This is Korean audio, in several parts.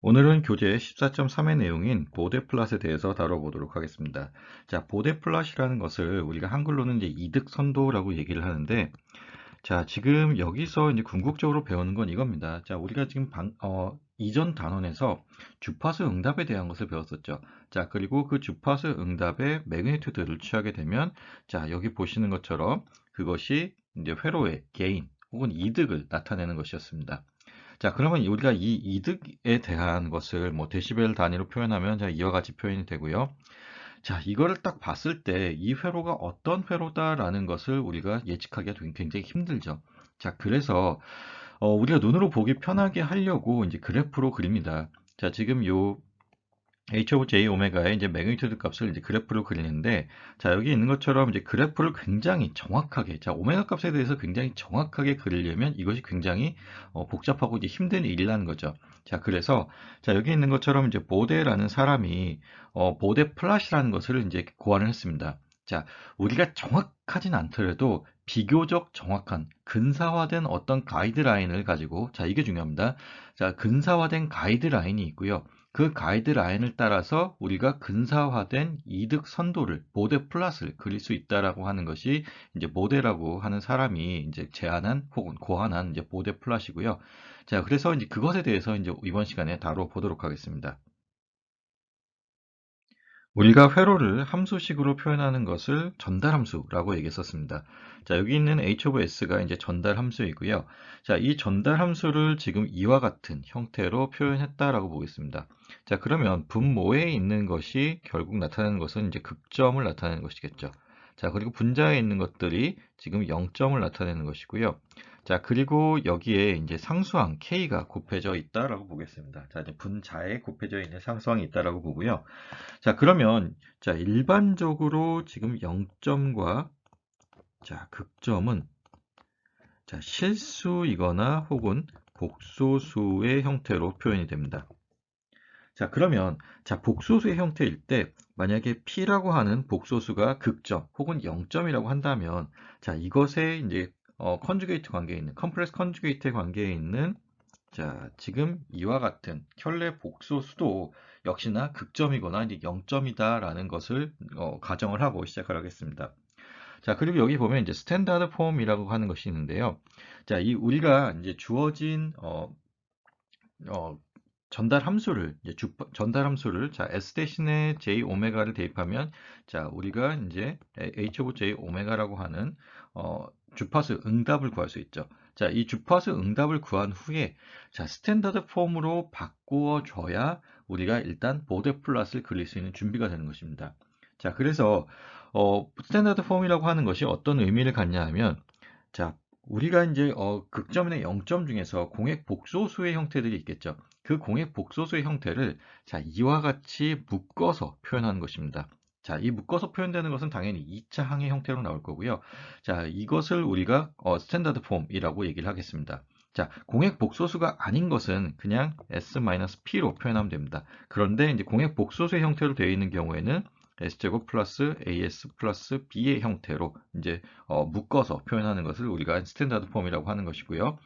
오늘은 교재 14.3의 내용인 보데플랫에 대해서 다뤄보도록 하겠습니다. 자, 보데플랫이라는 것을 우리가 한글로는 이제 이득선도라고 얘기를 하는데, 자, 지금 여기서 이제 궁극적으로 배우는 건 이겁니다. 자, 우리가 지금 이전 단원에서 주파수 응답에 대한 것을 배웠었죠. 자, 그리고 그 주파수 응답의 매그니튜드를 취하게 되면, 자, 여기 보시는 것처럼 그것이 이제 회로의 게인 혹은 이득을 나타내는 것이었습니다. 자, 그러면 우리가 이 이득에 대한 것을 뭐 데시벨 단위로 표현하면 자, 이와 같이 표현이 되고요. 자, 이거를 딱 봤을 때 이 회로가 어떤 회로다라는 것을 우리가 예측하기가 굉장히 힘들죠. 자, 그래서 우리가 눈으로 보기 편하게 하려고 이제 그래프로 그립니다. 자, 지금 요 h of j 오메가의 이제 매그니튜드 값을 이제 그래프로 그리는데, 자, 여기 있는 것처럼 이제 그래프를 굉장히 정확하게, 자, 오메가 값에 대해서 굉장히 정확하게 그리려면 이것이 굉장히 복잡하고 이제 힘든 일이라는 거죠. 자, 그래서, 자, 여기 있는 것처럼 이제 보데라는 사람이, 보데 플랫이라는 것을 이제 고안을 했습니다. 자, 우리가 정확하진 않더라도 비교적 정확한 근사화된 어떤 가이드라인을 가지고, 자, 이게 중요합니다. 자, 근사화된 가이드라인이 있고요. 그 가이드라인을 따라서 우리가 근사화된 이득 선도를, 보데 플랫을 그릴 수 있다라고 하는 것이 이제 모데라고 하는 사람이 이제 제안한 혹은 고안한 이제 보데 플랫이고요. 자, 그래서 이제 그것에 대해서 이제 이번 시간에 다뤄보도록 하겠습니다. 우리가 회로를 함수식으로 표현하는 것을 전달함수라고 얘기했었습니다. 자, 여기 있는 h of s가 이제 전달함수이고요. 자, 이 전달함수를 지금 이와 같은 형태로 표현했다라고 보겠습니다. 자, 그러면 분모에 있는 것이 결국 나타내는 것은 이제 극점을 나타내는 것이겠죠. 자, 그리고 분자에 있는 것들이 지금 0점을 나타내는 것이고요. 자, 그리고 여기에 이제 상수항 k가 곱해져 있다라고 보겠습니다. 자, 이제 분자에 곱해져 있는 상수항이 있다라고 보고요. 자, 그러면 자, 일반적으로 지금 0점과 자, 극점은 자, 실수이거나 혹은 복소수의 형태로 표현이 됩니다. 자, 그러면 자, 복소수의 형태일 때 만약에 P라고 하는 복소수가 극점 혹은 0점이라고 한다면 자, 이것에 이제 컨주게이트 관계에 있는 컴프레스 컨주게이트 관계에 있는 자, 지금 이와 같은 켤레 복소수도 역시나 극점이거나 이제 0점이다라는 것을 가정을 하고 시작을 하겠습니다. 자, 그리고 여기 보면 이제 스탠다드 폼이라고 하는 것이 있는데요. 자, 이 우리가 이제 주어진 어, 전달 함수를 이제 전달 함수를 자 s 대신에 j 오메가를 대입하면 자 우리가 이제 h of j 오메가라고 하는 주파수 응답을 구할 수 있죠. 자, 이 주파수 응답을 구한 후에 자 스탠다드 폼으로 바꾸어 줘야 우리가 일단 보데 플랫을 그릴 수 있는 준비가 되는 것입니다. 자, 그래서 스탠다드 폼이라고 하는 것이 어떤 의미를 갖냐 하면 자, 우리가 이제 극점이나 0점 중에서 공액 복소수의 형태들이 있겠죠. 그 공액 복소수의 형태를 자, 이와 같이 묶어서 표현하는 것입니다. 자, 이 묶어서 표현되는 것은 당연히 2차 항의 형태로 나올 거고요. 자, 이것을 우리가 스탠다드 폼이라고 얘기를 하겠습니다. 자, 공액 복소수가 아닌 것은 그냥 s-p로 표현하면 됩니다. 그런데 이제 공액 복소수의 형태로 되어 있는 경우에는 s제곱 플러스 as 플러스 b의 형태로 이제 묶어서 표현하는 것을 우리가 스탠다드 폼이라고 하는 것이고요.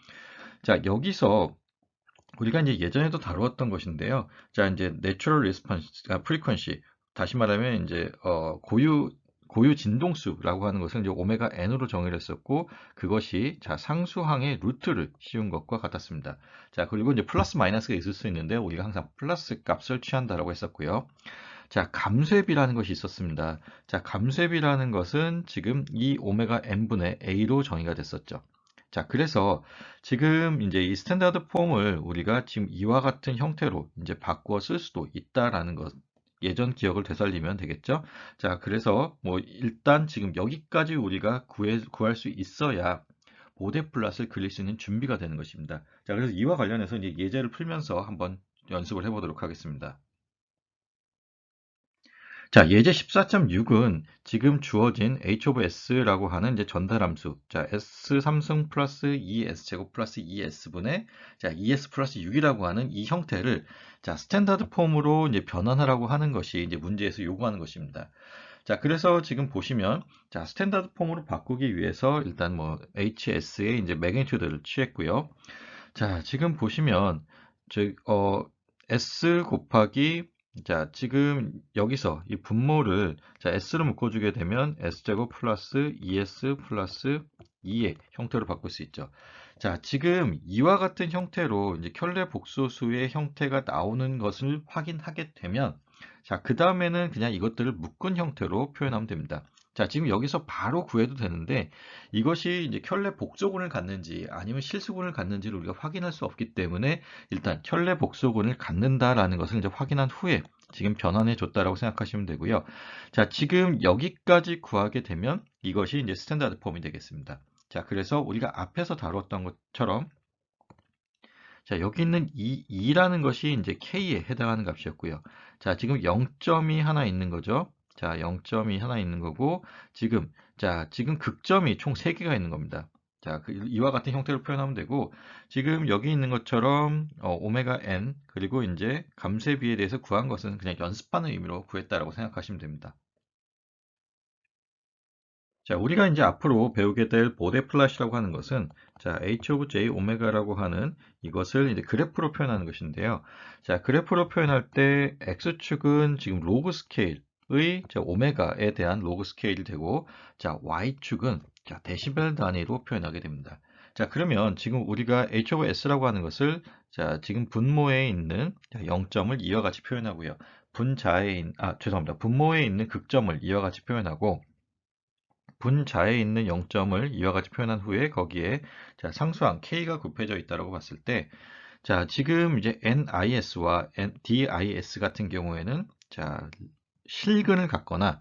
자, 여기서 우리가 이제 예전에도 다루었던 것인데요. 자, 이제 natural response, frequency, 다시 말하면 이제 고유 진동수라고 하는 것을 이제 오메가 n으로 정의를 했었고, 그것이 자 상수항의 루트를 씌운 것과 같았습니다. 자, 그리고 이제 플러스 마이너스가 있을 수 있는데 우리가 항상 플러스 값을 취한다라고 했었고요. 자, 감쇄비라는 것이 있었습니다. 자, 감쇄비라는 것은 지금 이 오메가 n분의 a로 정의가 됐었죠. 자, 그래서 지금 이제 이 스탠다드 폼을 우리가 지금 이와 같은 형태로 이제 바꾸어 쓸 수도 있다라는 것, 예전 기억을 되살리면 되겠죠. 자, 그래서 뭐 일단 지금 여기까지 우리가 구할 수 있어야 보데 플랫을 그릴 수 있는 준비가 되는 것입니다. 자, 그래서 이와 관련해서 이제 예제를 풀면서 한번 연습을 해보도록 하겠습니다. 자, 예제 14.6은 지금 주어진 h of s라고 하는 이제 전달함수. 자, s 3승 플러스 2s 제곱 플러스 2s분의 자, 2s 플러스 6이라고 하는 이 형태를 자, 스탠다드 폼으로 이제 변환하라고 하는 것이 이제 문제에서 요구하는 것입니다. 자, 그래서 지금 보시면 자, 스탠다드 폼으로 바꾸기 위해서 일단 뭐 hs의 이제 매그니튜드를 취했고요. 자, 지금 보시면 즉 S 곱하기 자, 지금 여기서 이 분모를 자, S로 묶어주게 되면 S제곱 플러스 2S 플러스 2의 형태로 바꿀 수 있죠. 자, 지금 이와 같은 형태로 이제 켤레 복소수의 형태가 나오는 것을 확인하게 되면 자, 그 다음에는 그냥 이것들을 묶은 형태로 표현하면 됩니다. 자, 지금 여기서 바로 구해도 되는데 이것이 이제 켤레 복소근을 갖는지 아니면 실수근을 갖는지를 우리가 확인할 수 없기 때문에 일단 켤레 복소근을 갖는다라는 것을 이제 확인한 후에 지금 변환해 줬다라고 생각하시면 되고요. 자, 지금 여기까지 구하게 되면 이것이 이제 스탠다드 폼이 되겠습니다. 자, 그래서 우리가 앞에서 다뤘던 것처럼 자, 여기 있는 이 2라는 것이 이제 K에 해당하는 값이었고요. 자, 지금 0점이 하나 있는 거죠. 자, 0점이 하나 있는 거고, 지금 극점이 총 3개가 있는 겁니다. 자, 이와 같은 형태로 표현하면 되고, 지금 여기 있는 것처럼, 오메가 n, 그리고 이제 감쇄비에 대해서 구한 것은 그냥 연습하는 의미로 구했다라고 생각하시면 됩니다. 자, 우리가 이제 앞으로 배우게 될 보데 플랫이라고 하는 것은 자, h of j 오메가라고 하는 이것을 이제 그래프로 표현하는 것인데요. 자, 그래프로 표현할 때 x축은 지금 로그 스케일의 자, 오메가에 대한 로그 스케일이 되고 자, y축은 자, 데시벨 단위로 표현하게 됩니다. 자, 그러면 지금 우리가 h of s라고 하는 것을 자, 지금 분모에 있는 0점을 이와 같이 표현하고요. 분모에 있는 극점을 이와 같이 표현하고 분자에 있는 0점을 이와 같이 표현한 후에 거기에 자, 상수항 k가 곱해져 있다고 봤을 때 자, 지금 이제 NIS와 DIS 같은 경우에는 자, 실근을 갖거나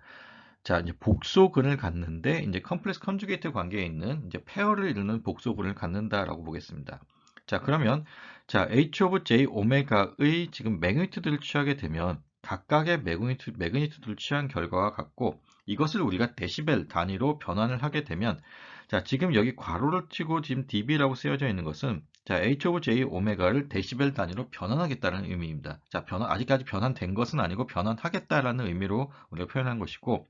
자, 이제 복소근을 갖는데 이제 컴플렉스 컨주게이트 관계에 있는 이제 페어를 이루는 복소근을 갖는다라고 보겠습니다. 자, 그러면 자, H of J 오메가의 지금 매그니튜드를 취하게 되면 각각의 매그니튜드를 취한 결과와 같고 이것을 우리가 데시벨 단위로 변환을 하게 되면 자, 지금 여기 괄호를 치고 지금 dB라고 쓰여져 있는 것은 자, H of J 오메가를 데시벨 단위로 변환하겠다는 의미입니다. 자, 아직까지 변환된 것은 아니고 변환하겠다라는 의미로 우리가 표현한 것이고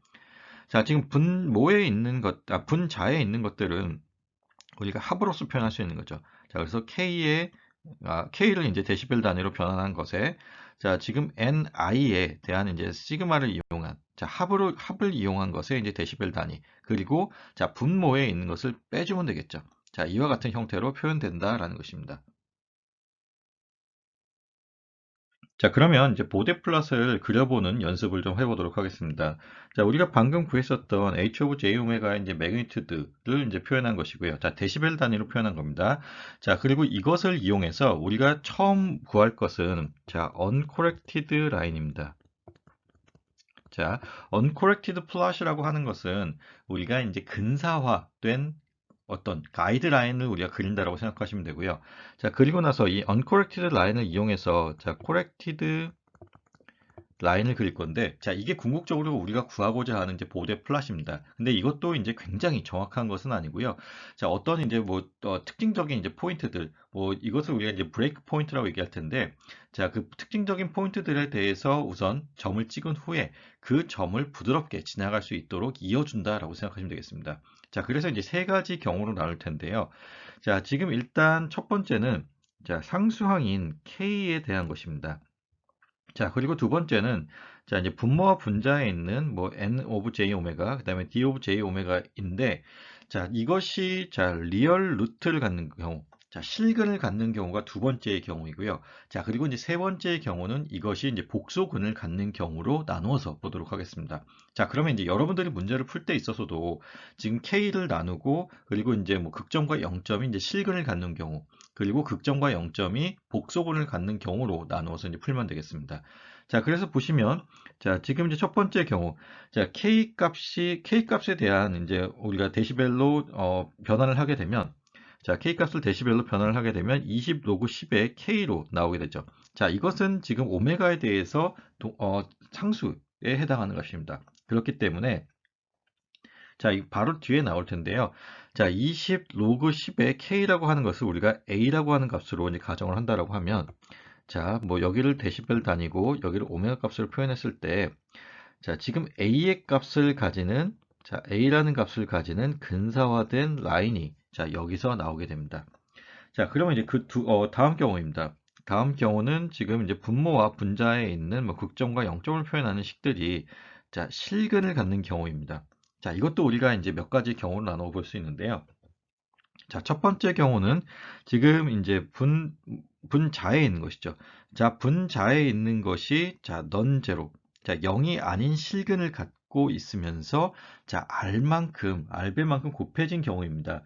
자, 지금 분자에 있는 것들은 우리가 합으로서 표현할 수 있는 거죠. 자, 그래서 K를 이제 데시벨 단위로 변환한 것에, 자, 지금 NI에 대한 이제 시그마를 이용한, 자, 합을 이용한 것에 이제 데시벨 단위, 그리고, 자, 분모에 있는 것을 빼주면 되겠죠. 자, 이와 같은 형태로 표현된다라는 것입니다. 자, 그러면 이제 보데 플랫을 그려보는 연습을 좀 해보도록 하겠습니다. 자, 우리가 방금 구했었던 h of j 오메가의 이제 매그니튜드를 이제 표현한 것이고요. 자, 데시벨 단위로 표현한 겁니다. 자, 그리고 이것을 이용해서 우리가 처음 구할 것은 자, uncorrected line입니다. 자, uncorrected plot이라고 하는 것은 우리가 이제 근사화된 어떤 가이드라인을 우리가 그린다라고 생각하시면 되고요. 자, 그리고 나서 이 uncorrected 라인을 이용해서 자, corrected 라인을 그릴 건데, 자, 이게 궁극적으로 우리가 구하고자 하는 이제 보데 플랫입니다. 근데 이것도 이제 굉장히 정확한 것은 아니고요. 자, 어떤 이제 뭐 특징적인 이제 포인트들, 뭐 이것을 우리가 이제 브레이크 포인트라고 얘기할 텐데, 자, 그 특징적인 포인트들에 대해서 우선 점을 찍은 후에 그 점을 부드럽게 지나갈 수 있도록 이어준다라고 생각하시면 되겠습니다. 자, 그래서 이제 세 가지 경우로 나눌 텐데요. 자, 지금 일단 첫 번째는 자, 상수항인 K에 대한 것입니다. 자, 그리고 두 번째는 자, 이제 분모와 분자에 있는 뭐 n 오브 j 오메가, 그다음에 d 오브 j 오메가인데 자, 이것이 자, 리얼 루트를 갖는 경우. 자, 실근을 갖는 경우가 두 번째의 경우이고요. 자, 그리고 이제 세 번째의 경우는 이것이 이제 복소근을 갖는 경우로 나누어서 보도록 하겠습니다. 자, 그러면 이제 여러분들이 문제를 풀 때 있어서도 지금 K를 나누고 그리고 이제 뭐 극점과 0점이 이제 실근을 갖는 경우 그리고 극점과 0점이 복소근을 갖는 경우로 나누어서 이제 풀면 되겠습니다. 자, 그래서 보시면, 자, 지금 이제 첫 번째 경우, 자, K 값에 대한 이제 우리가 데시벨로, 변환을 하게 되면, 자, K 값을 데시벨로 변환을 하게 되면 20 로그 10의 K로 나오게 되죠. 자, 이것은 지금 오메가에 대해서 상수에 해당하는 것입니다. 그렇기 때문에, 자, 바로 뒤에 나올 텐데요. 자, 20 로그 10의 K라고 하는 것을 우리가 A라고 하는 값으로 이제 가정을 한다라고 하면, 자, 뭐 여기를 데시벨 단위고 여기를 오메가 값으로 표현했을 때, 자, 지금 A의 값을 가지는, 자, A라는 값을 가지는 근사화된 라인이, 자, 여기서 나오게 됩니다. 자, 그러면 이제 다음 경우입니다. 다음 경우는 지금 이제 분모와 분자에 있는 뭐 극점과 영점을 표현하는 식들이 자, 실근을 갖는 경우입니다. 자, 이것도 우리가 이제 몇 가지 경우를 나눠 볼 수 있는데요. 자, 첫 번째 경우는 지금 이제 분자에 있는 것이죠. 자, 분자에 있는 것이 자, 넌제로. 자, 0이 아닌 실근을 갖고 있으면서 자, R배만큼 곱해진 경우입니다.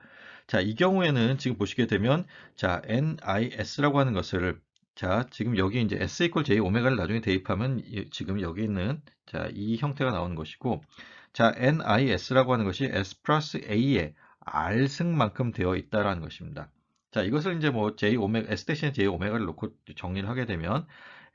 자, 이 경우에는 지금 보시게 되면 자, NIS라고 하는 것을 자, 지금 여기 이제 S equal J 오메가를 나중에 대입하면 지금 여기 있는 자, 이 형태가 나오는 것이고 자, NIS라고 하는 것이 S 플러스 A에 R승만큼 되어 있다라는 것입니다. 자, 이것을 이제 뭐 J 오메가, S 대신에 J 오메가를 놓고 정리를 하게 되면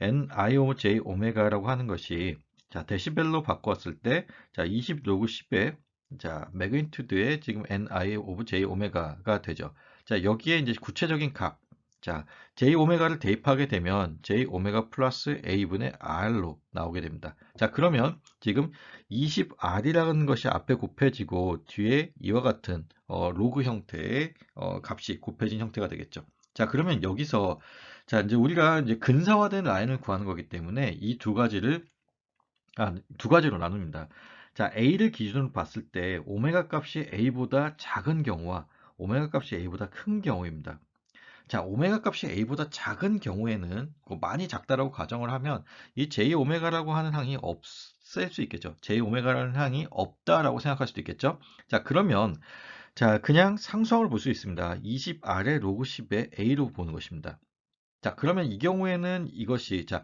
NI 오브 J 오메가라고 하는 것이 자, 데시벨로 바꿨을 때 자, 20 로그 10의 자, 매그니튜드의 지금 NI 오브 J 오메가가 되죠. 자, 여기에 이제 구체적인 값 자, J 오메가를 대입하게 되면 J 오메가 플러스 A분의 R로 나오게 됩니다. 자, 그러면 지금 20R이라는 것이 앞에 곱해지고 뒤에 이와 같은 로그 형태의 값이 곱해진 형태가 되겠죠. 자, 그러면 여기서 자, 이제 우리가 이제 근사화된 라인을 구하는 거기 때문에 이 두 가지로 나눕니다. 자, A를 기준으로 봤을 때 오메가 값이 A보다 작은 경우와 오메가 값이 A보다 큰 경우입니다. 자, 오메가 값이 A보다 작은 경우에는 많이 작다라고 가정을 하면 이 J 오메가라고 하는 항이 없을 수 있겠죠. J 오메가라는 항이 없다라고 생각할 수도 있겠죠. 자, 그러면 자, 그냥 상수항을 볼 수 있습니다. 20R의 로그 10의 A로 보는 것입니다. 자, 그러면 이 경우에는 이것이 자,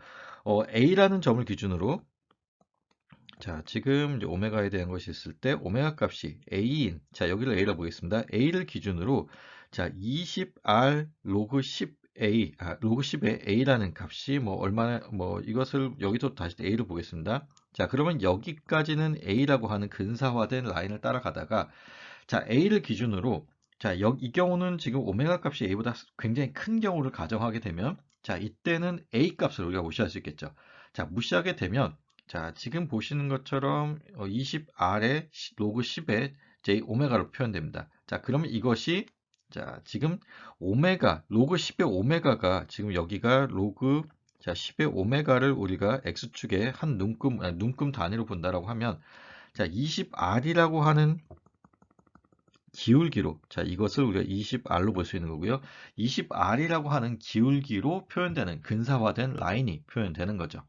A라는 점을 기준으로 자, 지금 이제 오메가에 대한 것이 있을 때 오메가 값이 A인 자, 여기를 A라고 보겠습니다. A를 기준으로 자, 20R 로그 10A 로그 10의 A라는 값이 뭐 얼마나 뭐 이것을 여기서 다시 A를 보겠습니다. 자, 그러면 여기까지는 A라고 하는 근사화된 라인을 따라가다가 자, A를 기준으로 자, 이 경우는 지금 오메가 값이 A보다 굉장히 큰 경우를 가정하게 되면 자, 이때는 A 값을 우리가 무시할 수 있겠죠. 자, 무시하게 되면 자, 지금 보시는 것처럼 20R의 로그 10의 J 오메가로 표현됩니다. 자, 그러면 이것이 자, 지금 로그 10의 오메가가 지금 여기가 로그 자, 10의 오메가를 우리가 X축의 한 눈금 단위로 본다라고 하면 자, 20R이라고 하는 기울기로 자, 이것을 우리가 20R로 볼 수 있는 거고요. 20R이라고 하는 기울기로 표현되는 근사화된 라인이 표현되는 거죠.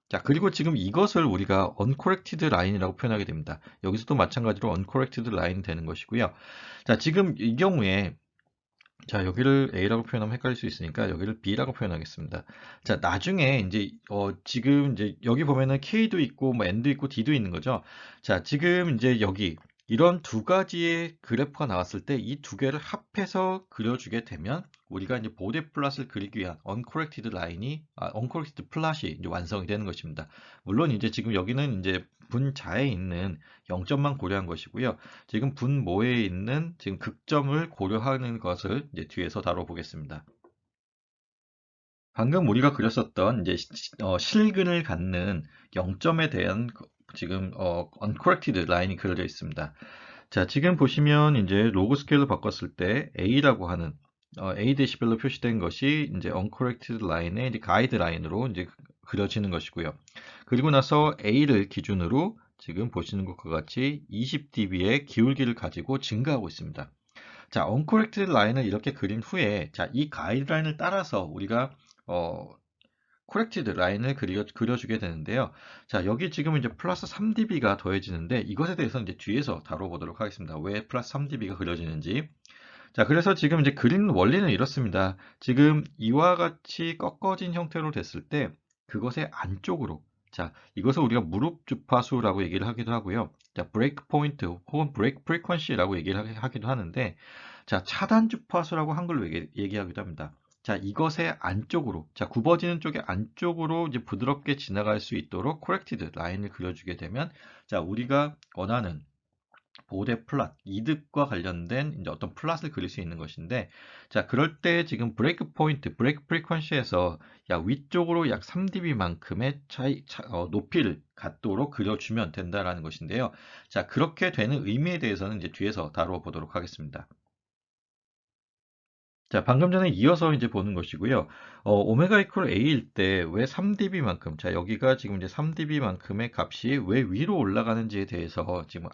자, 그리고 지금 이것을 우리가 uncorrected line이라고 표현하게 됩니다. 여기서도 마찬가지로 uncorrected line 되는 것이고요. 자, 지금 이 경우에 자, 여기를 A라고 표현하면 헷갈릴 수 있으니까 여기를 B라고 표현하겠습니다. 자, 나중에 이제 지금 이제 여기 보면은 K도 있고 뭐 N도 있고 D도 있는 거죠. 자, 지금 이제 여기 이런 두 가지의 그래프가 나왔을 때 이 두 개를 합해서 그려주게 되면 우리가 이제 보데 플롯을 그리기 위한 uncorrected 플롯이 이제 완성이 되는 것입니다. 물론 이제 지금 여기는 이제 분자에 있는 0점만 고려한 것이고요. 지금 분모에 있는 지금 극점을 고려하는 것을 이제 뒤에서 다뤄보겠습니다. 방금 우리가 그렸었던 이제 실근을 갖는 0점에 대한 지금 uncorrected 라인이 그려져 있습니다. 자, 지금 보시면 이제 로그 스케일로 바꿨을 때 A라고 하는 A 데시벨로 표시된 것이 이제 uncorrected 라인의 이제 가이드 라인으로 이제 그려지는 것이고요. 그리고 나서 A를 기준으로 지금 보시는 것과 같이 20dB의 기울기를 가지고 증가하고 있습니다. 자, uncorrected 라인을 이렇게 그린 후에 자, 이 가이드라인을 따라서 우리가 corrected 라인을 그려주게 되는데요. 자, 여기 지금 이제 플러스 3dB가 더해지는데 이것에 대해서는 이제 뒤에서 다뤄보도록 하겠습니다. 왜 플러스 3dB가 그려지는지. 자, 그래서 지금 이제 그리는 원리는 이렇습니다. 지금 이와 같이 꺾어진 형태로 됐을 때 그것의 안쪽으로 자, 이것을 우리가 무릎 주파수라고 얘기를 하기도 하고요. 자, 브레이크 포인트 혹은 브레이크 프리퀀시라고 얘기를 하기도 하는데 자, 차단 주파수라고 한글로 얘기하기도 합니다. 자, 이것의 안쪽으로, 자, 굽어지는 쪽의 안쪽으로 이제 부드럽게 지나갈 수 있도록 코렉티드 라인을 그려주게 되면, 자, 우리가 원하는 보대 플랫, 이득과 관련된 이제 어떤 플랫을 그릴 수 있는 것인데, 자, 그럴 때 지금 브레이크 포인트, 브레이크 프리퀀시에서 위쪽으로 약 3dB만큼의 높이를 갖도록 그려주면 된다라는 것인데요. 자, 그렇게 되는 의미에 대해서는 이제 뒤에서 다뤄보도록 하겠습니다. 자, 방금 전에 이어서 이제 보는 것이고요. 오메가 이퀄 A일 때 왜 3dB만큼, 자, 여기가 지금 이제 3dB만큼의 값이 왜 위로 올라가는지에 대해서 지금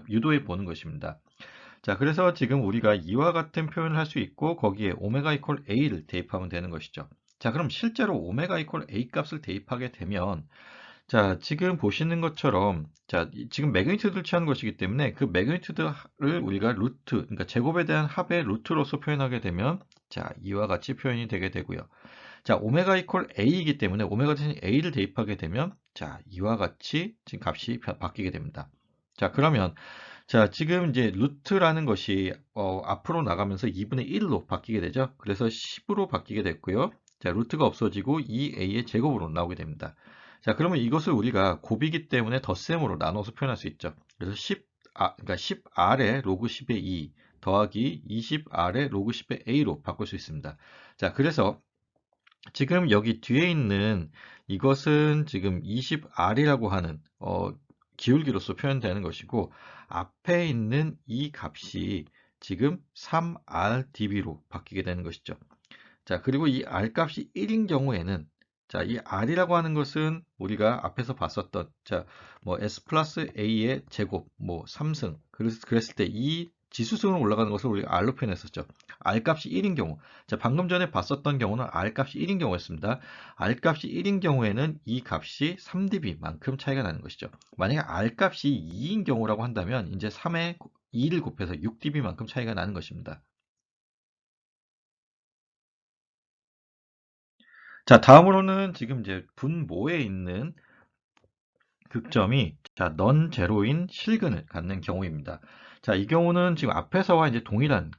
유도해 보는 것입니다. 자, 그래서 지금 우리가 이와 같은 표현을 할 수 있고, 거기에 오메가 이퀄 A를 대입하면 되는 것이죠. 자, 그럼 실제로 오메가 이퀄 A 값을 대입하게 되면, 자, 지금 보시는 것처럼, 자, 지금 매그니튜드를 취하는 것이기 때문에 그 매그니튜드를 우리가 루트, 그러니까 제곱에 대한 합의 루트로서 표현하게 되면, 자, 이와 같이 표현이 되게 되고요. 자, 오메가 이퀄 A이기 때문에 오메가 대신 A를 대입하게 되면, 자, 이와 같이 지금 값이 바뀌게 됩니다. 자, 그러면, 자, 지금 이제 루트라는 것이, 앞으로 나가면서 2분의 1로 바뀌게 되죠. 그래서 10으로 바뀌게 됐고요. 자, 루트가 없어지고 2a의 제곱으로 나오게 됩니다. 자, 그러면 이것을 우리가 곱이기 때문에 덧셈으로 나눠서 표현할 수 있죠. 그래서 그러니까 10r의 로그 10의 2 더하기 20r의 로그 10의 a로 바꿀 수 있습니다. 자, 그래서 지금 여기 뒤에 있는 이것은 지금 20r이라고 하는 기울기로서 표현되는 것이고, 앞에 있는 이 값이 지금 3rdb로 바뀌게 되는 것이죠. 자, 그리고 이 r 값이 1인 경우에는, 자, 이 r이라고 하는 것은 우리가 앞에서 봤었던, 자, 뭐 s 플러스 a의 제곱, 뭐 3승, 그랬을 때 이 지수승으로 올라가는 것을 우리가 r로 표현했었죠. r 값이 1인 경우, 자, 방금 전에 봤었던 경우는 r 값이 1인 경우였습니다. r 값이 1인 경우에는 이 값이 3dB만큼 차이가 나는 것이죠. 만약에 r 값이 2인 경우라고 한다면 이제 3에 2를 곱해서 6dB만큼 차이가 나는 것입니다. 자, 다음으로는 지금 이제 분모에 있는 극점이, 자, 넌 제로인 실근을 갖는 경우입니다. 자, 이 경우는 지금 앞에서와 이제 동일한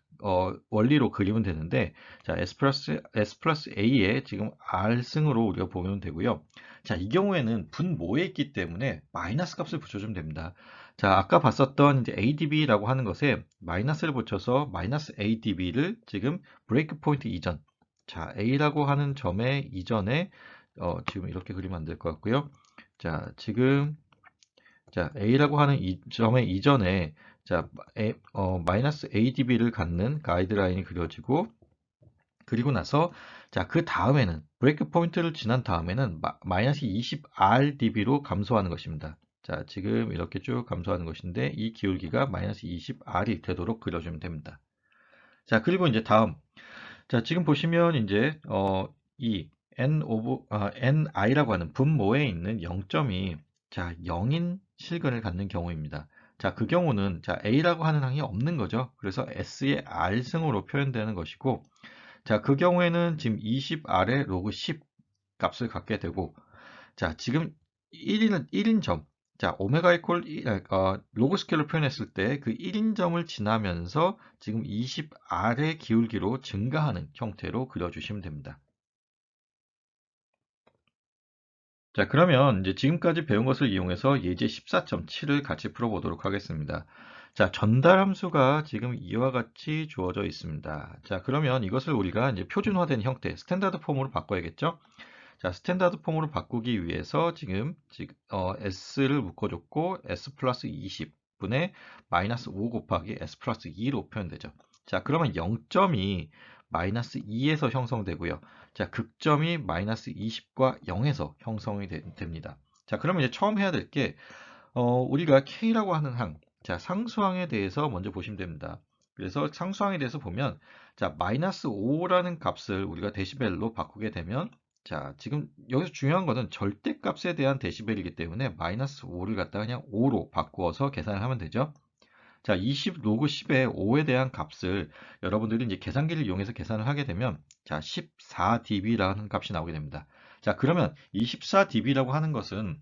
원리로 그리면 되는데, 자, S 플러스 A에 지금 R승으로 우리가 보면 되고요. 자, 이 경우에는 분모에 있기 때문에 마이너스 값을 붙여주면 됩니다. 자, 아까 봤었던 이제 ADB라고 하는 것에 마이너스를 붙여서 마이너스 ADB를 지금 브레이크 포인트 이전, 자, A라고 하는 점의 이전에 지금 이렇게 그리면 안 될 것 같고요. 자, 지금 자, A라고 하는 이 점의 이전에 자, 마이너스 ADB를 갖는 가이드라인이 그려지고, 그리고 나서 자, 그 다음에는 브레이크 포인트를 지난 다음에는 마이너스 20RDB로 감소하는 것입니다. 자, 지금 이렇게 쭉 감소하는 것인데 이 기울기가 마이너스 20R이 되도록 그려주면 됩니다. 자, 그리고 이제 다음, 자, 지금 보시면 이제 이 ni라고 하는 분모에 있는 0점이, 자, 0인 실근을 갖는 경우입니다. 자, 그 경우는, 자, a라고 하는 항이 없는 거죠. 그래서 s의 r승으로 표현되는 것이고, 자, 그 경우에는 지금 20r의 로그 10 값을 갖게 되고, 자, 지금 1인 점, 자, 오메가 이퀄 로그 스케일로 표현했을 때 그 1인 점을 지나면서 지금 20r의 기울기로 증가하는 형태로 그려주시면 됩니다. 자, 그러면 이제 지금까지 배운 것을 이용해서 예제 14.7을 같이 풀어보도록 하겠습니다. 자, 전달 함수가 지금 이와 같이 주어져 있습니다. 자, 그러면 이것을 우리가 이제 표준화된 형태, 스탠다드 폼으로 바꿔야겠죠? 자, 스탠다드 폼으로 바꾸기 위해서 지금 s를 묶어줬고, s 플러스 20분의 마이너스 5 곱하기 s 플러스 2로 표현되죠. 자, 그러면 0점이 마이너스 2에서 형성되고요. 자, 극점이 마이너스 20과 0에서 형성이 됩니다. 자, 그러면 이제 처음 해야 될 게, 우리가 K라고 하는 항, 자, 상수항에 대해서 먼저 보시면 됩니다. 그래서 상수항에 대해서 보면, 자, 마이너스 5라는 값을 우리가 데시벨로 바꾸게 되면, 자, 지금 여기서 중요한 것은 절대값에 대한 데시벨이기 때문에 마이너스 5를 갖다가 그냥 5로 바꾸어서 계산을 하면 되죠. 자, 20 로그 10의 5에 대한 값을 여러분들이 이제 계산기를 이용해서 계산을 하게 되면, 자, 14dB라는 값이 나오게 됩니다. 자, 그러면 이 14dB라고 하는 것은,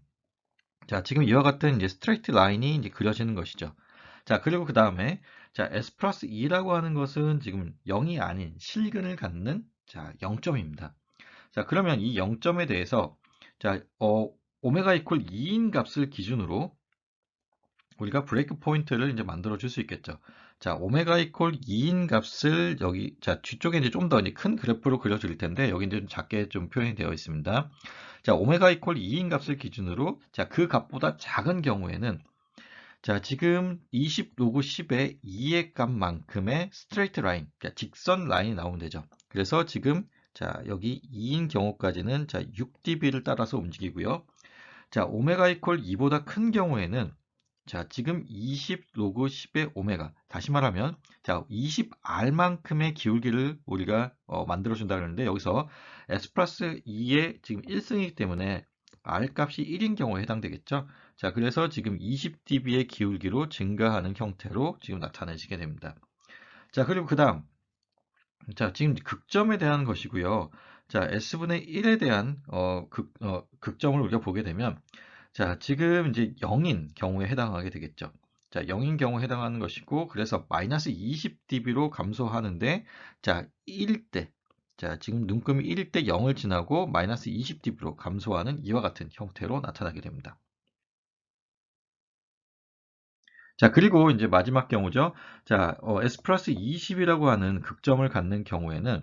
자, 지금 이와 같은 이제 스트레이트 라인이 이제 그려지는 것이죠. 자, 그리고 그 다음에, 자, s 플러스 2라고 하는 것은 지금 0이 아닌 실근을 갖는, 자, 0점입니다. 자, 그러면 이 0점에 대해서, 자, 오메가 이퀄 2인 값을 기준으로 우리가 브레이크 포인트를 이제 만들어 줄 수 있겠죠. 자, 오메가 이퀄 2인 값을 여기, 자, 뒤쪽에 이제 좀 더 큰 그래프로 그려줄 텐데, 여기 이제 좀 작게 좀 표현이 되어 있습니다. 자, 오메가 이퀄 2인 값을 기준으로, 자, 그 값보다 작은 경우에는, 자, 지금 20 로그 10의 2의 값만큼의 스트레이트 라인, 그러니까 직선 라인이 나오면 되죠. 그래서 지금 자, 여기 2인 경우까지는 자, 6dB를 따라서 움직이고요. 자, 오메가 이퀄 2보다 큰 경우에는 자, 지금 20 로그 10의 오메가. 다시 말하면 자, 20R만큼의 기울기를 우리가 만들어준다 그러는데 여기서 S 플러스 2의 지금 1승이기 때문에 R 값이 1인 경우에 해당되겠죠. 자, 그래서 지금 20dB의 기울기로 증가하는 형태로 지금 나타내시게 됩니다. 자, 그리고 그 다음. 자, 지금 극점에 대한 것이고요. 자, S분의 1에 대한 극점을 우리가 보게 되면 자, 지금 이제 0인 경우에 해당하게 되겠죠. 자, 0인 경우에 해당하는 것이고, 그래서 마이너스 20dB로 감소하는데, 자, 1일 때, 자, 지금 눈금이 1일 때 0을 지나고 마이너스 20dB로 감소하는 이와 같은 형태로 나타나게 됩니다. 자, 그리고 이제 마지막 경우죠. 자, S 플러스 20이라고 하는 극점을 갖는 경우에는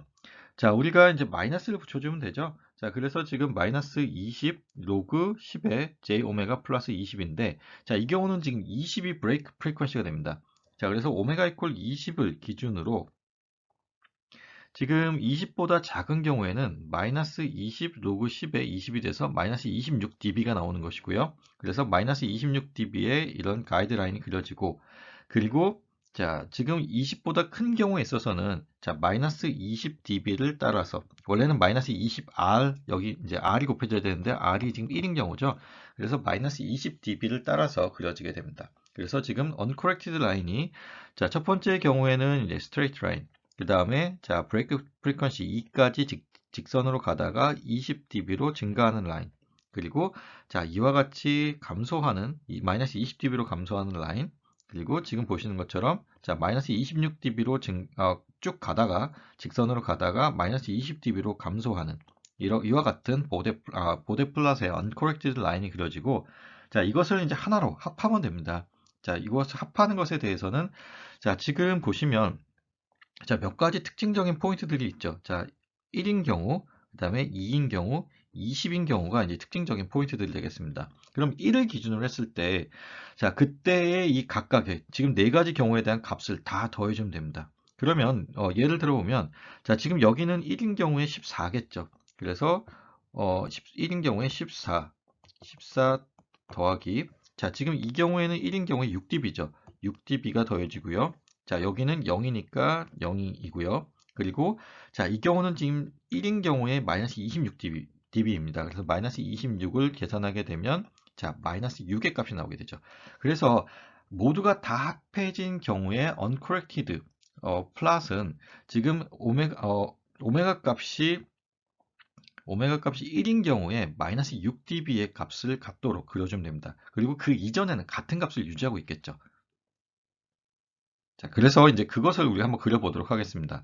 자, 우리가 이제 마이너스를 붙여주면 되죠. 자, 그래서 지금 마이너스 20 로그 10의 j 오메가 플러스 20인데, 자, 이 경우는 지금 20이 브레이크 프리퀀시가 됩니다. 자, 그래서 오메가 이퀄 20을 기준으로 지금 20보다 작은 경우에는 마이너스 20 로그 10에 20이 돼서 마이너스 26dB가 나오는 것이고요. 그래서 마이너스 26dB의 이런 가이드라인이 그려지고, 그리고 자, 지금 20보다 큰 경우에 있어서는 자, 마이너스 20dB를 따라서 원래는 마이너스 20R 여기 이제 R이 곱해져야 되는데 R이 지금 1인 경우죠. 그래서 마이너스 20dB를 따라서 그려지게 됩니다. 그래서 지금 uncorrected 라인이 자, 첫 번째 경우에는 이제 straight line 그 다음에 자 브레이크 프리퀀시 2까지 직선으로 가다가 20dB로 증가하는 라인 그리고 자 이와 같이 감소하는 마이너스 20dB로 감소하는 라인 그리고 지금 보시는 것처럼 자 마이너스 26dB로 쭉 가다가 직선으로 가다가 마이너스 20dB로 감소하는 이와 같은 보데 플랫의 uncorrected 라인이 그려지고 자 이것을 이제 하나로 합하면 됩니다. 자 이것을 합하는 것에 대해서는 자 지금 보시면 자, 몇 가지 특징적인 포인트들이 있죠. 자, 1인 경우, 그 다음에 2인 경우, 20인 경우가 이제 특징적인 포인트들이 되겠습니다. 그럼 1을 기준으로 했을 때, 자, 그때의 이 각각의 지금 네 가지 경우에 대한 값을 다 더해주면 됩니다. 그러면, 예를 들어보면, 자, 지금 여기는 1인 경우에 14겠죠. 그래서, 1인 경우에 14 더하기, 자, 지금 이 경우에는 1인 경우에 6dB죠. 6dB가 더해지고요. 자, 여기는 0이니까 0이고요. 그리고 자, 이 경우는 지금 1인 경우에 마이너스 26dB입니다. 그래서 마이너스 26을 계산하게 되면 자, 마이너스 6의 값이 나오게 되죠. 그래서 모두가 다 합해진 경우에 uncorrected 플랫은 지금 오메가 값이 1인 경우에 마이너스 6dB의 값을 갖도록 그려주면 됩니다. 그리고 그 이전에는 같은 값을 유지하고 있겠죠. 자, 그래서 이제 그것을 우리 한번 그려보도록 하겠습니다.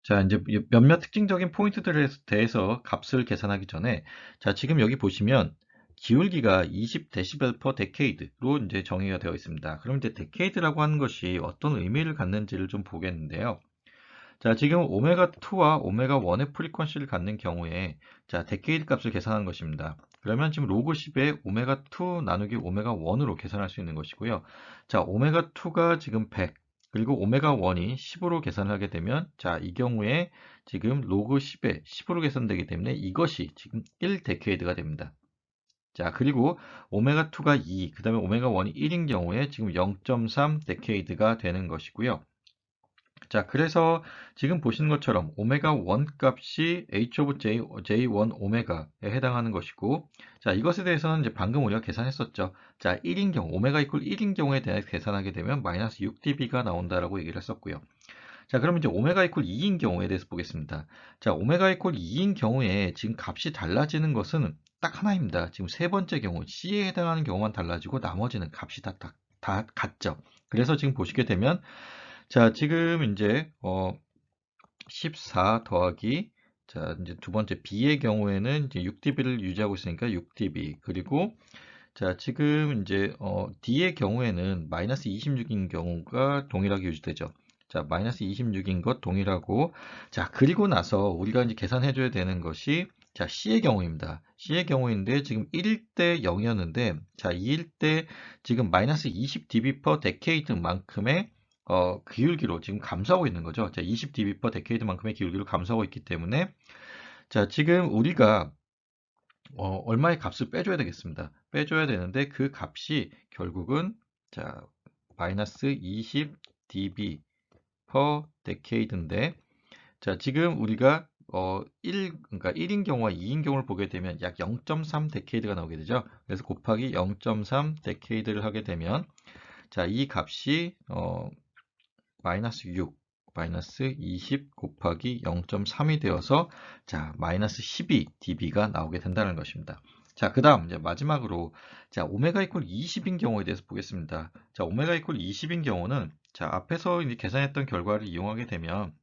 자, 이제 몇몇 특징적인 포인트들에 대해서 값을 계산하기 전에, 자, 지금 여기 보시면 기울기가 20dB per decade로 이제 정의가 되어 있습니다. 그럼 이제 decade라고 하는 것이 어떤 의미를 갖는지를 좀 보겠는데요. 자, 지금 오메가2와 오메가1의 프리퀀시를 갖는 경우에 자, 데케이드 값을 계산한 것입니다. 그러면 지금 로그 10에 오메가2 나누기 오메가1으로 계산할 수 있는 것이고요. 자, 오메가2가 지금 100, 그리고 오메가1이 10으로 계산을 하게 되면 자, 이 경우에 지금 로그 10에 10으로 계산되기 때문에 이것이 지금 1데케이드가 됩니다. 자, 그리고 오메가2가 2, 그 다음에 오메가1이 1인 경우에 지금 0.3 데케이드가 되는 것이고요. 자, 그래서 지금 보시는 것처럼 오메가 1 값이 h of j1 오메가에 해당하는 것이고, 자, 이것에 대해서는 이제 방금 우리가 계산했었죠. 자, 1인 경우, 오메가 이퀄 1인 경우에 대해 계산하게 되면 마이너스 6dB가 나온다라고 얘기를 했었고요. 자, 그럼 이제 오메가 이퀄 2인 경우에 대해서 보겠습니다. 자, 오메가 이퀄 2인 경우에 지금 값이 달라지는 것은 딱 하나입니다. 지금 세 번째 경우, C에 해당하는 경우만 달라지고 나머지는 값이 다 같죠. 그래서 지금 보시게 되면 자, 지금 이제 14 더하기 자, 이제 두 번째 B의 경우에는 이제 6dB를 유지하고 있으니까 6dB. 그리고 자, 지금 이제 D의 경우에는 마이너스 26인 경우가 동일하게 유지되죠. 자, 마이너스 26인 것 동일하고 자, 그리고 나서 우리가 이제 계산해 줘야 되는 것이 자, C의 경우입니다. C의 경우인데 지금 1일 때 0이었는데 자, 2일 때 지금 마이너스 20dB per decade만큼의 기울기로 지금 감소하고 있는 거죠. 자, 20dB per decade만큼의 기울기로 감소하고 있기 때문에 자, 지금 우리가 얼마의 값을 빼줘야 되겠습니다. 빼줘야 되는데 그 값이 결국은 자, 마이너스 20dB per decade인데 자, 지금 우리가 그러니까 1인 경우와 2인 경우를 보게 되면 약 0.3 데케이드가 나오게 되죠. 그래서 곱하기 0.3 데케이드를 하게 되면 자, 이 값이 마이너스 6, 마이너스 20 곱하기 0.3이 되어서 자, 마이너스 12 dB가 나오게 된다는 것입니다. 자, 그 다음 이제 마지막으로 자, 오메가 이퀄 20인 경우에 대해서 보겠습니다. 자, 오메가 이퀄 20인 경우는 자, 앞에서 이제 계산했던 결과를 이용하게 되면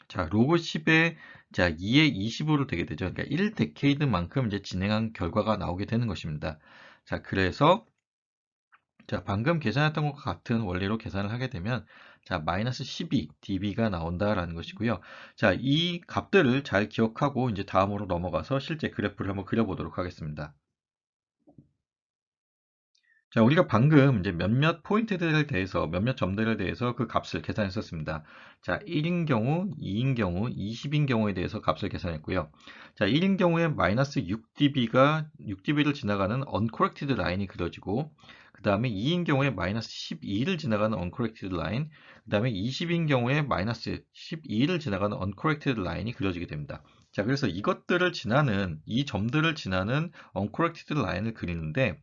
자, 로그 10에 자, 2의 25로 되게 되죠. 그러니까 1 데케이드만큼 이제 진행한 결과가 나오게 되는 것입니다. 자, 그래서 자, 방금 계산했던 것과 같은 원리로 계산을 하게 되면 자, 마이너스 12 dB가 나온다라는 것이고요. 자, 이 값들을 잘 기억하고 이제 다음으로 넘어가서 실제 그래프를 한번 그려보도록 하겠습니다. 자, 우리가 방금 이제 몇몇 포인트들에 대해서, 몇몇 점들에 대해서 그 값을 계산했었습니다. 자, 1인 경우, 2인 경우, 20인 경우에 대해서 값을 계산했고요. 자, 1인 경우에 마이너스 6dB를 지나가는 uncorrected 라인이 그려지고, 그 다음에 2인 경우에 마이너스 12를 지나가는 uncorrected 라인, 그 다음에 20인 경우에 마이너스 12를 지나가는 uncorrected 라인이 그려지게 됩니다. 자, 그래서 이것들을 지나는, 이 점들을 지나는 uncorrected 라인을 그리는데,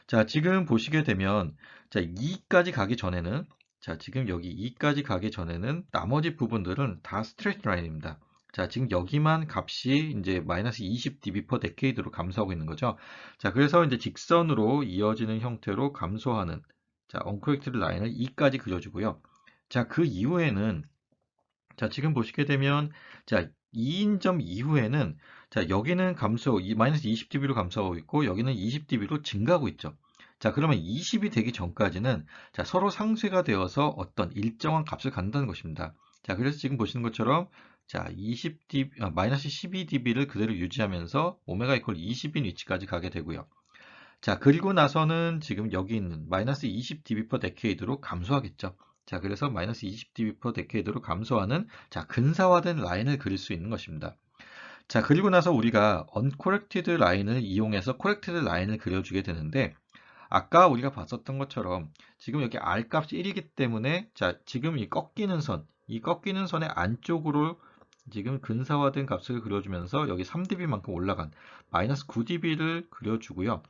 자, 지금 보시게 되면, 자, 2까지 가기 전에는, 자, 지금 여기 2까지 가기 전에는 나머지 부분들은 다 스트레이트 라인입니다. 자, 지금 여기만 값이 이제 마이너스 20dB per decade로 감소하고 있는 거죠. 자, 그래서 이제 직선으로 이어지는 형태로 감소하는, 자, uncorrected 라인을 2까지 그려주고요. 자, 그 이후에는, 자, 지금 보시게 되면, 자, 2인점 이후에는, 자, 여기는 마이너스 20dB로 감소하고 있고, 여기는 20dB로 증가하고 있죠. 자, 그러면 20이 되기 전까지는, 자, 서로 상쇄가 되어서 어떤 일정한 값을 갖는다는 것입니다. 자, 그래서 지금 보시는 것처럼, 자, 마이너스 12dB를 그대로 유지하면서, 오메가 이퀄 20인 위치까지 가게 되고요. 자, 그리고 나서는 지금 여기 있는 마이너스 20dB per decade로 감소하겠죠. 자, 그래서 마이너스 20dB per decade로 감소하는 자, 근사화된 라인을 그릴 수 있는 것입니다. 자, 그리고 나서 우리가 uncorrected 라인을 이용해서 corrected 라인을 그려주게 되는데 아까 우리가 봤었던 것처럼 지금 여기 R 값이 1이기 때문에 자, 지금 이 꺾이는 선의 안쪽으로 지금 근사화된 값을 그려주면서 여기 3dB만큼 올라간 마이너스 9dB를 그려주고요.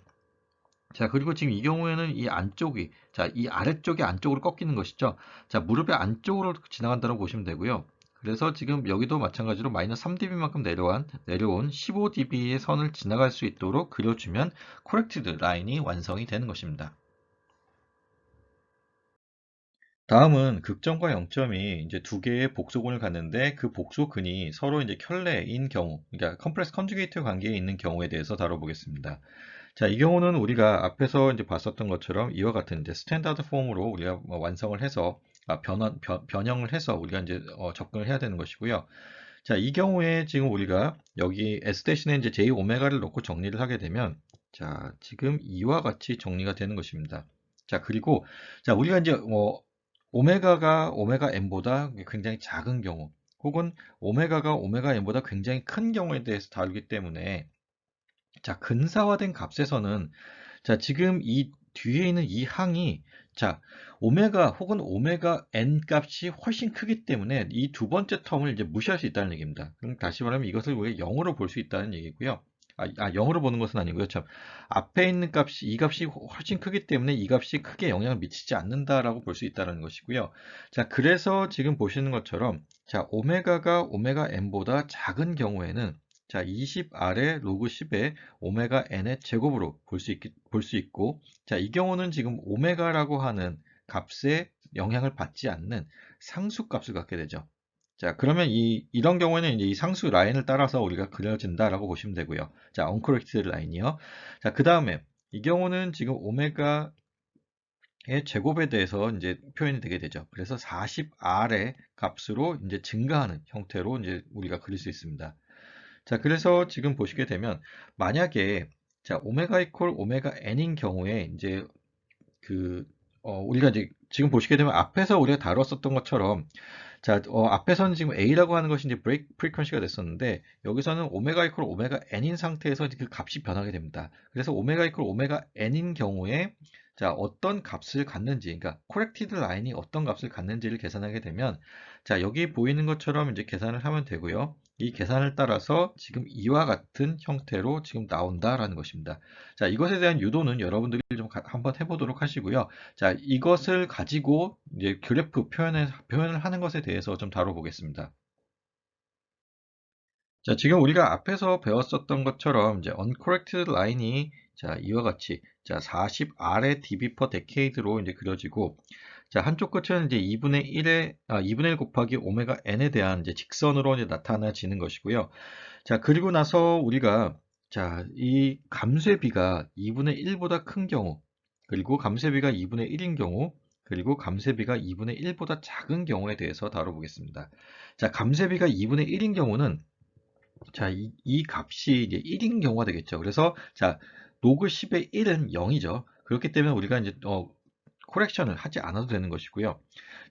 자, 그리고 지금 이 경우에는 이 안쪽이, 자, 이 아래쪽이 안쪽으로 꺾이는 것이죠. 자, 무릎의 안쪽으로 지나간다고 보시면 되고요. 그래서 지금 여기도 마찬가지로 마이너스 3dB만큼 내려온 15dB의 선을 지나갈 수 있도록 그려주면 코렉티드 라인이 완성이 되는 것입니다. 다음은 극점과 0점이 이제 두 개의 복소근을 갖는데 그 복소근이 서로 이제 켤레인 경우, 그러니까 컴프레스 컨주게이트 관계에 있는 경우에 대해서 다뤄보겠습니다. 자, 이 경우는 우리가 앞에서 이제 봤었던 것처럼 이와 같은 이제 스탠다드 폼으로 우리가 완성을 해서 변형을 해서 우리가 이제 접근을 해야 되는 것이고요. 자, 이 경우에 지금 우리가 여기 S 대신에 이제 J 오메가를 넣고 정리를 하게 되면 자, 지금 이와 같이 정리가 되는 것입니다. 자, 그리고 자, 우리가 이제 오메가가 오메가 n보다 굉장히 작은 경우 혹은 오메가가 오메가 n보다 굉장히 큰 경우에 대해서 다루기 때문에 자, 근사화된 값에서는 자, 지금 이 뒤에 있는 이 항이 자, 오메가 혹은 오메가 n 값이 훨씬 크기 때문에 이 두 번째 텀을 이제 무시할 수 있다는 얘기입니다. 그럼 다시 말하면 이것을 우리가 0으로 볼 수 있다는 얘기고요. 0으로 보는 것은 아니고요. 참, 앞에 있는 값이, 이 값이 훨씬 크기 때문에 이 값이 크게 영향을 미치지 않는다라고 볼 수 있다는 것이고요. 자, 그래서 지금 보시는 것처럼, 자, 오메가가 오메가 n보다 작은 경우에는 자, 20R의 로그 10의 오메가 n의 제곱으로 볼 수 있고, 자, 이 경우는 지금 오메가라고 하는 값에 영향을 받지 않는 상수 값을 갖게 되죠. 자, 그러면 이런 경우에는 이제 이 상수 라인을 따라서 우리가 그려진다라고 보시면 되고요. 자, uncorrected 라인이요. 자, 그 다음에 이 경우는 지금 오메가의 제곱에 대해서 이제 표현이 되게 되죠. 그래서 40R의 값으로 이제 증가하는 형태로 이제 우리가 그릴 수 있습니다. 자, 그래서 지금 보시게 되면 만약에 자, 오메가 이퀄 오메가 n인 경우에 이제 그 우리가 이제 지금 보시게 되면 앞에서 우리가 다뤘었던 것처럼 자, 앞에서는 지금 A라고 하는 것이 이제 브레이크 프리퀀시가 됐었는데 여기서는 오메가 이퀄 오메가 n인 상태에서 그 값이 변하게 됩니다. 그래서 오메가 이퀄 오메가 n인 경우에 자, 어떤 값을 갖는지, 그러니까 코렉티드 라인이 어떤 값을 갖는지를 계산하게 되면 자, 여기 보이는 것처럼 이제 계산을 하면 되고요. 이 계산을 따라서 지금 이와 같은 형태로 지금 나온다라는 것입니다. 자, 이것에 대한 유도는 여러분들이 좀 한번 해보도록 하시고요. 자, 이것을 가지고 이제 그래프 표현을 하는 것에 대해서 좀 다뤄보겠습니다. 자, 지금 우리가 앞에서 배웠었던 것처럼 이제 uncorrected line이 자, 이와 같이 자, 40R의 dB per decade로 이제 그려지고 자, 한쪽 끝은 이제 2분의 1 곱하기 오메가 n에 대한 이제 직선으로 이제 나타나지는 것이고요. 자, 그리고 나서 우리가 자, 이 감쇄비가 2분의 1보다 큰 경우, 그리고 감쇄비가 2분의 1인 경우, 그리고 감쇄비가 2분의 1보다 작은 경우에 대해서 다뤄보겠습니다. 자, 감쇄비가 2분의 1인 경우는 자, 이 값이 이제 1인 경우가 되겠죠. 그래서 자, 로그 10의 1은 0이죠. 그렇기 때문에 우리가 이제 코렉션을 하지 않아도 되는 것이고요.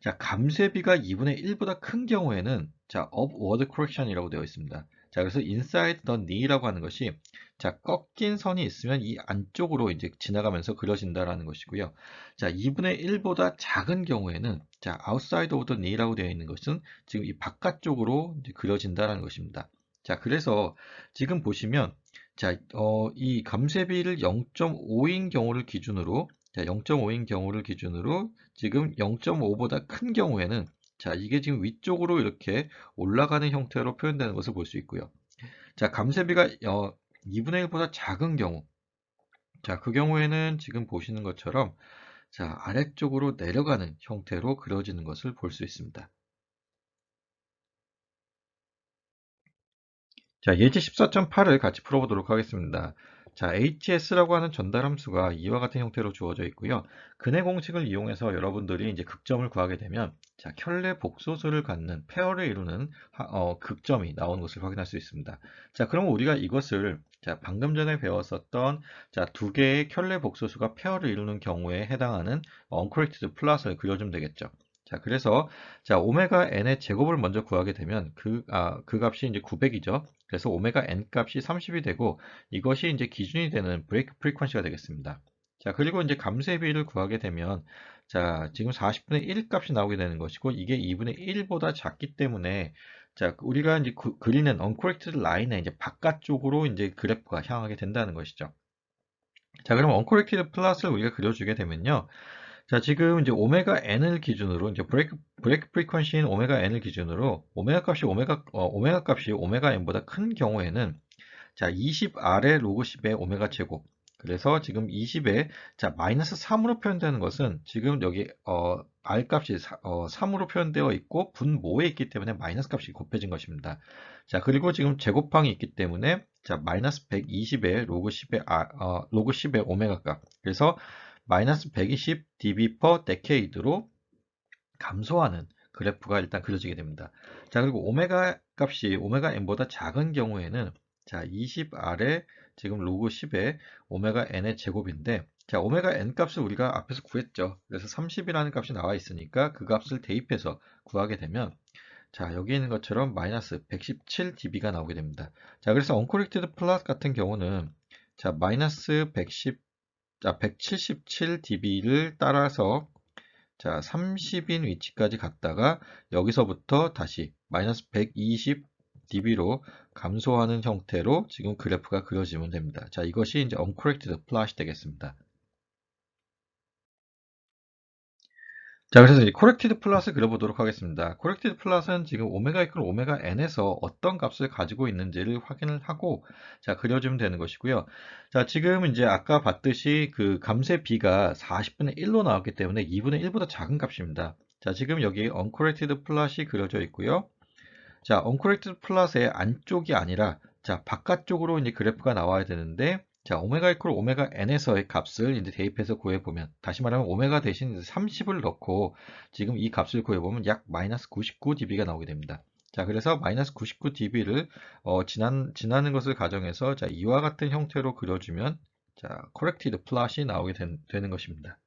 자, 감쇄비가 2분의 1보다 큰 경우에는 자, upward correction이라고 되어 있습니다. 자, 그래서 inside the knee라고 하는 것이 자, 꺾인 선이 있으면 이 안쪽으로 이제 지나가면서 그려진다라는 것이고요. 자, 2분의 1보다 작은 경우에는 자, outside of the knee라고 되어 있는 것은 지금 이 바깥쪽으로 이제 그려진다라는 것입니다. 자, 그래서 지금 보시면 자, 이 감쇄비를 0.5인 경우를 기준으로 자, 0.5인 경우를 기준으로 지금 0.5보다 큰 경우에는 자, 이게 지금 위쪽으로 이렇게 올라가는 형태로 표현되는 것을 볼 수 있고요. 자, 감쇄비가 2분의 1보다 작은 경우 자, 그 경우에는 지금 보시는 것처럼 자, 아래쪽으로 내려가는 형태로 그려지는 것을 볼 수 있습니다. 자, 예제 14.8을 같이 풀어보도록 하겠습니다. 자, HS라고 하는 전달 함수가 이와 같은 형태로 주어져 있고요. 근해 공식을 이용해서 여러분들이 이제 극점을 구하게 되면 자, 켤레 복소수를 갖는 페어를 이루는 극점이 나오는 것을 확인할 수 있습니다. 자, 그럼 우리가 이것을 자, 방금 전에 배웠었던 자, 두 개의 켤레 복소수가 페어를 이루는 경우에 해당하는 uncorrected 플러스를 그려주면 되겠죠. 자, 그래서 자, 오메가 n의 제곱을 먼저 구하게 되면 그 값이 이제 900이죠. 그래서 오메가 n 값이 30이 되고 이것이 이제 기준이 되는 브레이크 프리퀀시가 되겠습니다. 자, 그리고 이제 감쇄비를 구하게 되면 자, 지금 40분의 1 값이 나오게 되는 것이고 이게 2분의 1보다 작기 때문에 자, 우리가 이제 그리는 uncorrected line의 이제 바깥쪽으로 이제 그래프가 향하게 된다는 것이죠. 자, 그럼 uncorrected 플러스를 우리가 그려주게 되면요. 자, 지금 이제 오메가 n을 기준으로 이제 브레이크 프리퀀시인 오메가 n을 기준으로 오메가 값이 오메가 n보다 큰 경우에는 자, 20R의 로그 10의 오메가 제곱. 그래서 지금 20에 자, 마이너스 3으로 표현되는 것은 지금 여기 R 값이 3으로 표현되어 있고 분모에 있기 때문에 마이너스 값이 곱해진 것입니다. 자, 그리고 지금 제곱항이 있기 때문에 자, 마이너스 120의 로그 10의 오메가 값. 그래서 마이너스 120 dB per decade로 감소하는 그래프가 일단 그려지게 됩니다. 자, 그리고 오메가 값이 오메가 n보다 작은 경우에는 자, 20R의 지금 로그 10의 오메가 n의 제곱인데 자, 오메가 n 값을 우리가 앞에서 구했죠. 그래서 30이라는 값이 나와 있으니까 그 값을 대입해서 구하게 되면 자, 여기 있는 것처럼 마이너스 117 dB가 나오게 됩니다. 자, 그래서 uncorrected 플러스 같은 경우는 자, 마이너스 177 dB를 따라서 자, 30인 위치까지 갔다가 여기서부터 다시 마이너스 120 dB로 감소하는 형태로 지금 그래프가 그려지면 됩니다. 자, 이것이 이제 uncorrected plot이 되겠습니다. 자, 그래서 이제 corrected plot을 그려보도록 하겠습니다. corrected plot은 지금 오메가 이퀄 오메가 n에서 어떤 값을 가지고 있는지를 확인을 하고 자, 그려주면 되는 것이고요. 자, 지금 이제 아까 봤듯이 그 감쇄 b가 40분의 1로 나왔기 때문에 2분의 1보다 작은 값입니다. 자, 지금 여기 uncorrected plot이 그려져 있고요. 자, uncorrected plot의 안쪽이 아니라 자, 바깥쪽으로 이제 그래프가 나와야 되는데 자, 오메가 이퀄 오메가 n에서의 값을 이제 대입해서 구해보면 다시 말하면 오메가 대신 30을 넣고 지금 이 값을 구해보면 약 마이너스 99 dB가 나오게 됩니다. 자, 그래서 마이너스 99dB를 지나는 것을 가정해서 자, 이와 같은 형태로 그려주면 자, corrected plot이 나오게 되는 것입니다.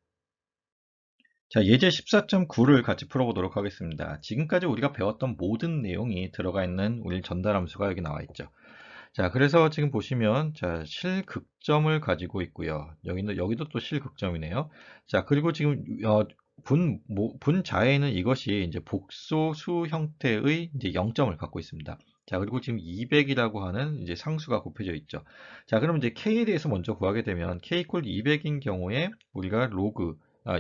자, 예제 14.9를 같이 풀어보도록 하겠습니다. 지금까지 우리가 배웠던 모든 내용이 들어가 있는 우리 전달함수가 여기 나와 있죠. 자, 그래서 지금 보시면 자, 실극점을 가지고 있고요. 여기도 또 실극점이네요. 자, 그리고 지금 분자에는 이것이 이제 복소수 형태의 이제 0점을 갖고 있습니다. 자, 그리고 지금 200이라고 하는 이제 상수가 곱해져 있죠. 자, 그럼 이제 k에 대해서 먼저 구하게 되면 k = 200인 경우에 우리가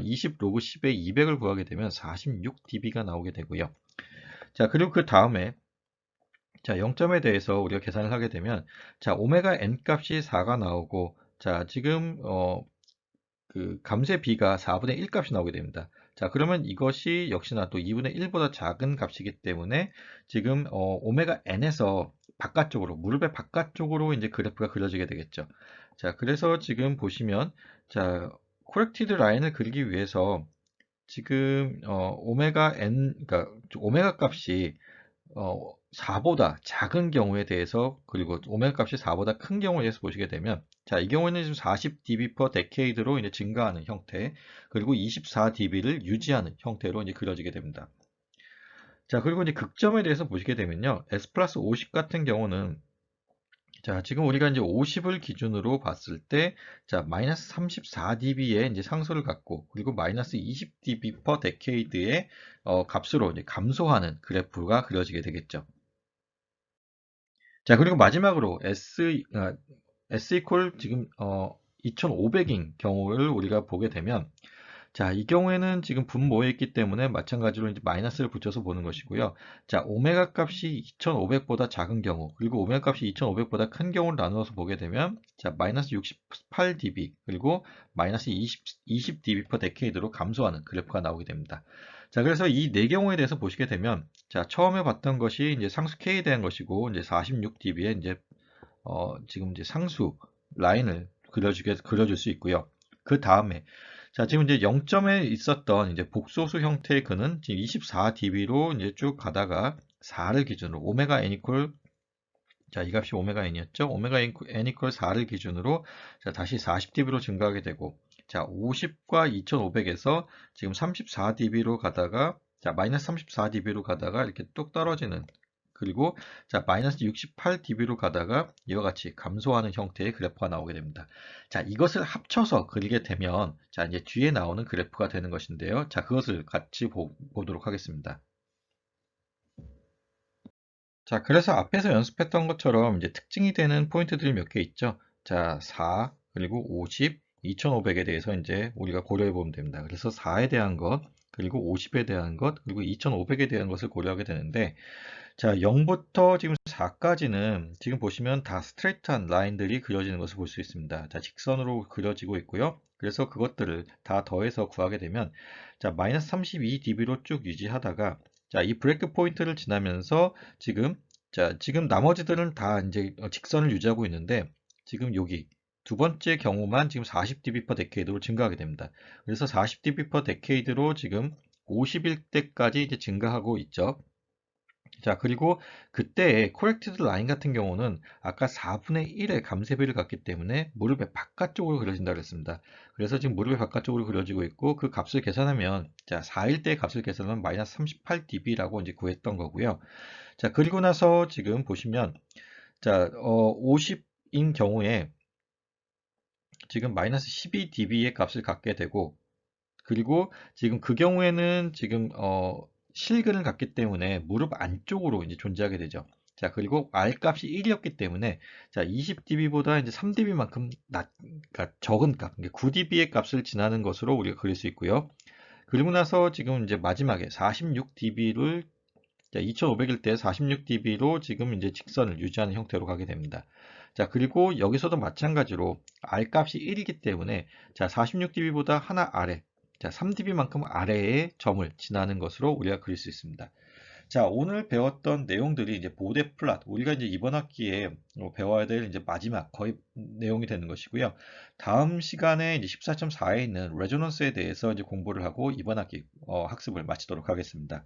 20 로그 10에 200을 구하게 되면 46dB가 나오게 되고요. 자, 그리고 그 다음에 자, 0점에 대해서 우리가 계산을 하게 되면 자, 오메가 n 값이 4가 나오고 자, 지금 그 감쇄 b가 4분의 1 값이 나오게 됩니다. 자, 그러면 이것이 역시나 또 2분의 1보다 작은 값이기 때문에 지금 오메가 n에서 바깥쪽으로 무릎의 바깥쪽으로 이제 그래프가 그려지게 되겠죠. 자, 그래서 지금 보시면 자, 코렉티드 라인을 그리기 위해서 지금 오메가 n 그러니까 오메가 값이 4보다 작은 경우에 대해서 그리고 오메가 값이 4보다 큰 경우에 대해서 보시게 되면 자, 이 경우에는 지금 40dB per decade로 이제 증가하는 형태 그리고 24dB를 유지하는 형태로 이제 그려지게 됩니다. 자, 그리고 이제 극점에 대해서 보시게 되면요. S 플러스 50 같은 경우는 자, 지금 우리가 이제 50을 기준으로 봤을 때, 자, 마이너스 34dB의 이제 상수를 갖고, 그리고 마이너스 20dB per decade의 값으로 이제 감소하는 그래프가 그려지게 되겠죠. 자, 그리고 마지막으로 S 이퀄 지금 2500인 경우를 우리가 보게 되면, 자, 이 경우에는 지금 분모에 있기 때문에 마찬가지로 이제 마이너스를 붙여서 보는 것이고요. 자, 오메가 값이 2500보다 작은 경우, 그리고 오메가 값이 2500보다 큰 경우를 나누어서 보게 되면, 자, 마이너스 68dB, 그리고 마이너스 20dB per decade로 감소하는 그래프가 나오게 됩니다. 자, 그래서 이 네 경우에 대해서 보시게 되면, 자, 처음에 봤던 것이 이제 상수 K에 대한 것이고, 이제 46dB의 이제, 지금 이제 상수 라인을 그려줄 수 있고요. 그 다음에, 자, 지금 이제 0점에 있었던 이제 복소수 형태의 근은 지금 24dB로 이제 쭉 가다가 4를 기준으로 오메가 n 이퀄 자, 이 값이 오메가 n이었죠. 오메가 n 이퀄 4를 기준으로 자, 다시 40dB로 증가하게 되고 자, 50과 2500에서 지금 34dB로 가다가 자, 마이너스 34dB로 가다가 이렇게 뚝 떨어지는 그리고 자, 마이너스 68dB로 가다가 이와 같이 감소하는 형태의 그래프가 나오게 됩니다. 자, 이것을 합쳐서 그리게 되면 자, 이제 뒤에 나오는 그래프가 되는 것인데요. 자, 그것을 같이 보도록 하겠습니다. 자, 그래서 앞에서 연습했던 것처럼 이제 특징이 되는 포인트들이 몇 개 있죠. 자, 4, 그리고 50, 2500에 대해서 이제 우리가 고려해 보면 됩니다. 그래서 4에 대한 것, 그리고 50에 대한 것, 그리고 2500에 대한 것을 고려하게 되는데, 자, 0부터 지금 4까지는 지금 보시면 다 스트레이트한 라인들이 그려지는 것을 볼 수 있습니다. 자, 직선으로 그려지고 있고요. 그래서 그것들을 다 더해서 구하게 되면, 자, 마이너스 32dB로 쭉 유지하다가, 자, 이 브레이크 포인트를 지나면서 지금 나머지들은 다 이제 직선을 유지하고 있는데, 지금 여기 두 번째 경우만 지금 40dB per decade로 증가하게 됩니다. 그래서 40dB per decade로 지금 50일 때까지 이제 증가하고 있죠. 자, 그리고 그때의 코렉티드 라인 같은 경우는 아까 4분의 1의 감쇄비를 갖기 때문에 무릎의 바깥쪽으로 그려진다 그랬습니다. 그래서 지금 무릎의 바깥쪽으로 그려지고 있고 그 값을 계산하면 자, 4일 때 값을 계산하면 마이너스 38dB라고 이제 구했던 거고요. 자, 그리고 나서 지금 보시면 자, 50인 경우에 지금 마이너스 12dB의 값을 갖게 되고 그리고 지금 그 경우에는 지금 실근을 갖기 때문에 무릎 안쪽으로 이제 존재하게 되죠. 자, 그리고 R 값이 1이었기 때문에 자, 20dB보다 이제 3dB만큼 그러니까 적은 값, 9dB의 값을 지나는 것으로 우리가 그릴 수 있고요. 그리고 나서 지금 이제 마지막에 46dB를 2500일 때 46dB로 지금 이제 직선을 유지하는 형태로 가게 됩니다. 자, 그리고 여기서도 마찬가지로 R 값이 1이기 때문에 자, 46dB보다 하나 아래, 자, 3dB만큼 아래의 점을 지나는 것으로 우리가 그릴 수 있습니다. 자, 오늘 배웠던 내용들이 이제 보데 플랫, 우리가 이제 이번 학기에 배워야 될 이제 마지막 거의 내용이 되는 것이고요. 다음 시간에 이제 14.4에 있는 레조넌스에 대해서 이제 공부를 하고 이번 학기 학습을 마치도록 하겠습니다.